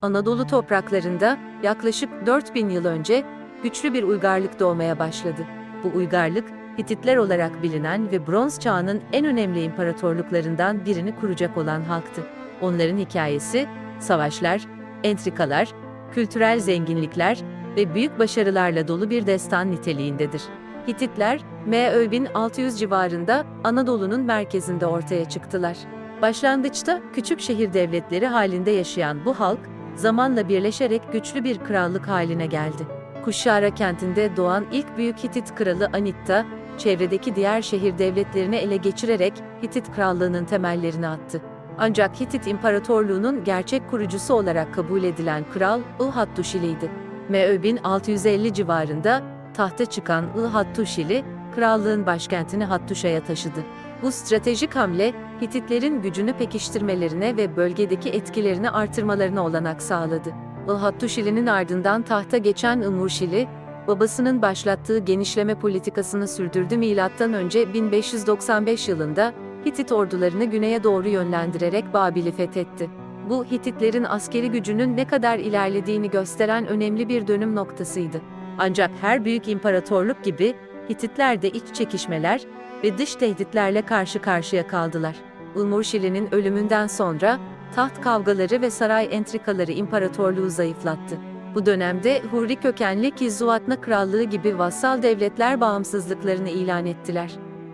Anadolu topraklarında yaklaşık 4000 yıl önce güçlü bir uygarlık doğmaya başladı. Bu uygarlık, Hititler olarak bilinen ve Bronz Çağı'nın en önemli imparatorluklarından birini kuracak olan halktı. Onların hikayesi, savaşlar, entrikalar, kültürel zenginlikler ve büyük başarılarla dolu bir destan niteliğindedir. Hititler, M.Ö. 1600 civarında Anadolu'nun merkezinde ortaya çıktılar. Başlangıçta küçük şehir devletleri halinde yaşayan bu halk, zamanla birleşerek güçlü bir krallık haline geldi. Kuşşara kentinde doğan ilk büyük Hitit kralı Anitta, çevredeki diğer şehir devletlerini ele geçirerek Hitit krallığının temellerini attı. Ancak Hitit İmparatorluğu'nun gerçek kurucusu olarak kabul edilen kral I-Hattuşili'ydi. M.Ö. 1650 civarında tahta çıkan I-Hattuşili, krallığın başkentini Hattuşa'ya taşıdı. Bu stratejik hamle, Hititlerin gücünü pekiştirmelerine ve bölgedeki etkilerini artırmalarına olanak sağladı. I-Hattuşili'nin ardından tahta geçen I-Murşili, babasının başlattığı genişleme politikasını sürdürdü. M.Ö. 1595 yılında Hitit ordularını güneye doğru yönlendirerek Babil'i fethetti. Bu, Hititlerin askeri gücünün ne kadar ilerlediğini gösteren önemli bir dönüm noktasıydı. Ancak her büyük imparatorluk gibi, Hititler de iç çekişmeler ve dış tehditlerle karşı karşıya kaldılar. I-Murşili'nin ölümünden sonra, taht kavgaları ve saray entrikaları imparatorluğu zayıflattı. Bu dönemde Hurri kökenli Kizzuvatna Krallığı gibi vassal devletler bağımsızlıklarını ilan ettiler.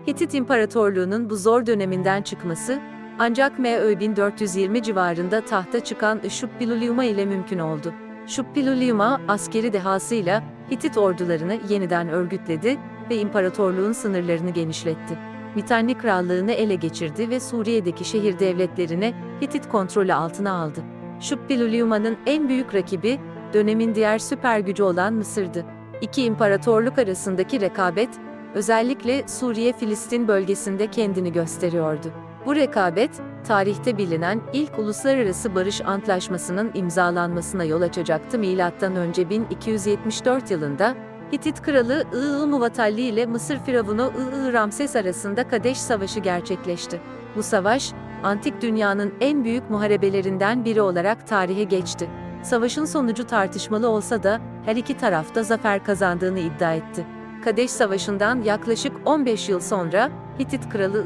Hitit İmparatorluğu'nun bu zor döneminden çıkması, ancak M.Ö. 1420 civarında tahta çıkan Şuppiluliuma ile mümkün oldu. Şuppiluliuma, askeri dehasıyla Hitit ordularını yeniden örgütledi ve imparatorluğun sınırlarını genişletti. Mitanni Krallığı'nı ele geçirdi ve Suriye'deki şehir devletlerini Hitit kontrolü altına aldı. Şuppiluliuma'nın en büyük rakibi, dönemin diğer süper gücü olan Mısır'dı. İki imparatorluk arasındaki rekabet, özellikle Suriye-Filistin bölgesinde kendini gösteriyordu. Bu rekabet, tarihte bilinen ilk uluslararası barış antlaşmasının imzalanmasına yol açacaktı. M.Ö. 1274 yılında, Hitit kralı I-Muvatalli ile Mısır firavunu I-Ramses arasında Kadeş Savaşı gerçekleşti. Bu savaş, antik dünyanın en büyük muharebelerinden biri olarak tarihe geçti. Savaşın sonucu tartışmalı olsa da her iki taraf da zafer kazandığını iddia etti. Kadeş Savaşı'ndan yaklaşık 15 yıl sonra Hitit kralı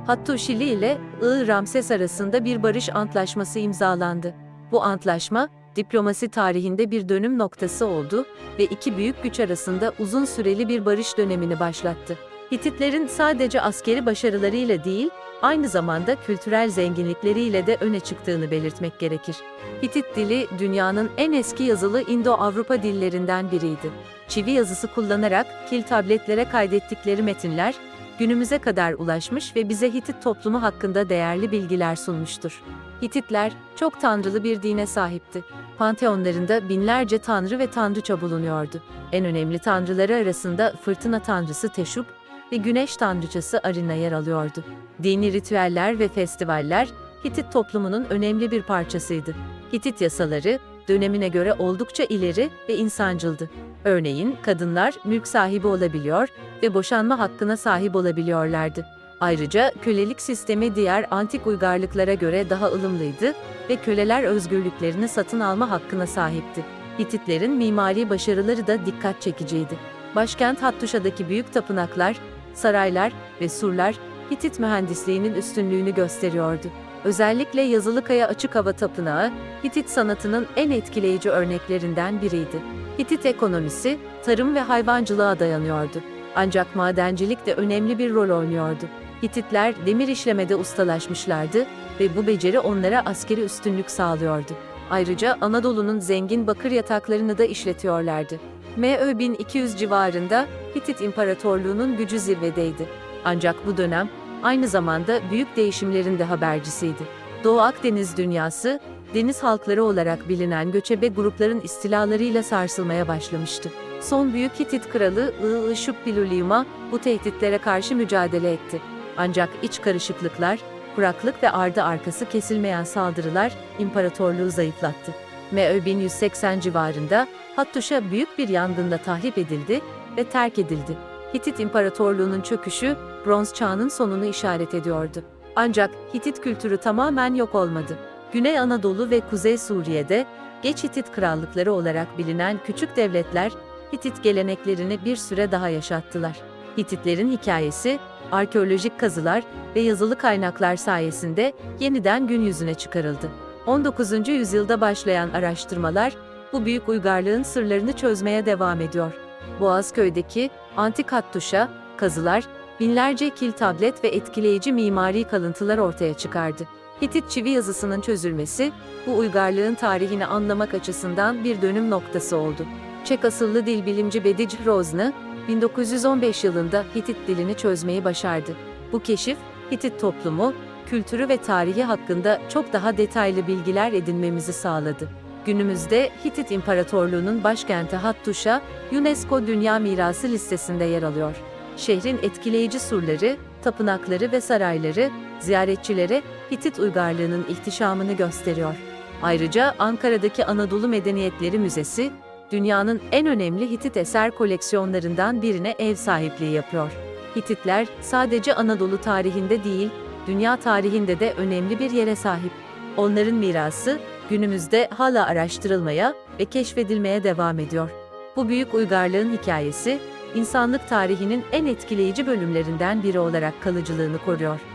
Hattuşili ile I-Ramses arasında bir barış antlaşması imzalandı. Bu antlaşma, diplomasi tarihinde bir dönüm noktası oldu ve iki büyük güç arasında uzun süreli bir barış dönemini başlattı. Hititlerin sadece askeri başarılarıyla değil, aynı zamanda kültürel zenginlikleriyle de öne çıktığını belirtmek gerekir. Hitit dili, dünyanın en eski yazılı İndo-Avrupa dillerinden biriydi. Çivi yazısı kullanarak kil tabletlere kaydettikleri metinler, günümüze kadar ulaşmış ve bize Hitit toplumu hakkında değerli bilgiler sunmuştur. Hititler, çok tanrılı bir dine sahipti. Panteonlarında binlerce tanrı ve tanrıça bulunuyordu. En önemli tanrıları arasında fırtına tanrısı Teşup ve güneş tanrıçası Arina yer alıyordu. Dini ritüeller ve festivaller, Hitit toplumunun önemli bir parçasıydı. Hitit yasaları, dönemine göre oldukça ileri ve insancıldı. Örneğin, kadınlar mülk sahibi olabiliyor ve boşanma hakkına sahip olabiliyorlardı. Ayrıca kölelik sistemi diğer antik uygarlıklara göre daha ılımlıydı ve köleler özgürlüklerini satın alma hakkına sahipti. Hititlerin mimari başarıları da dikkat çekiciydi. Başkent Hattuşa'daki büyük tapınaklar, saraylar ve surlar, Hitit mühendisliğinin üstünlüğünü gösteriyordu. Özellikle Yazılıkaya Açık Hava Tapınağı, Hitit sanatının en etkileyici örneklerinden biriydi. Hitit ekonomisi, tarım ve hayvancılığa dayanıyordu. Ancak madencilik de önemli bir rol oynuyordu. Hititler demir işlemede ustalaşmışlardı ve bu beceri onlara askeri üstünlük sağlıyordu. Ayrıca Anadolu'nun zengin bakır yataklarını da işletiyorlardı. M.Ö. 1200 civarında Hitit İmparatorluğu'nun gücü zirvedeydi. Ancak bu dönem, aynı zamanda büyük değişimlerin de habercisiydi. Doğu Akdeniz dünyası, deniz halkları olarak bilinen göçebe grupların istilalarıyla sarsılmaya başlamıştı. Son büyük Hitit kralı I-Şuppiluliuma bu tehditlere karşı mücadele etti. Ancak iç karışıklıklar, kuraklık ve ardı arkası kesilmeyen saldırılar imparatorluğu zayıflattı. M.Ö. 1180 civarında Hattuşa büyük bir yangınla tahrip edildi ve terk edildi. Hitit İmparatorluğu'nun çöküşü, Bronz Çağı'nın sonunu işaret ediyordu. Ancak Hitit kültürü tamamen yok olmadı. Güney Anadolu ve Kuzey Suriye'de geç Hitit krallıkları olarak bilinen küçük devletler Hitit geleneklerini bir süre daha yaşattılar. Hititlerin hikayesi, arkeolojik kazılar ve yazılı kaynaklar sayesinde yeniden gün yüzüne çıkarıldı. 19. yüzyılda başlayan araştırmalar, bu büyük uygarlığın sırlarını çözmeye devam ediyor. Boğazköy'deki antik Hattuş'a kazılar, binlerce kil tablet ve etkileyici mimari kalıntılar ortaya çıkardı. Hitit çivi yazısının çözülmesi, bu uygarlığın tarihini anlamak açısından bir dönüm noktası oldu. Çek asıllı dil bilimci Bedić Hrozny, 1915 yılında Hitit dilini çözmeyi başardı. Bu keşif, Hitit toplumu, kültürü ve tarihi hakkında çok daha detaylı bilgiler edinmemizi sağladı. Günümüzde Hitit İmparatorluğu'nun başkenti Hattuş'a, UNESCO Dünya Mirası listesinde yer alıyor. Şehrin etkileyici surları, tapınakları ve sarayları, ziyaretçilere Hitit uygarlığının ihtişamını gösteriyor. Ayrıca Ankara'daki Anadolu Medeniyetleri Müzesi, dünyanın en önemli Hitit eser koleksiyonlarından birine ev sahipliği yapıyor. Hititler sadece Anadolu tarihinde değil, dünya tarihinde de önemli bir yere sahip. Onların mirası, günümüzde hala araştırılmaya ve keşfedilmeye devam ediyor. Bu büyük uygarlığın hikayesi, insanlık tarihinin en etkileyici bölümlerinden biri olarak kalıcılığını koruyor.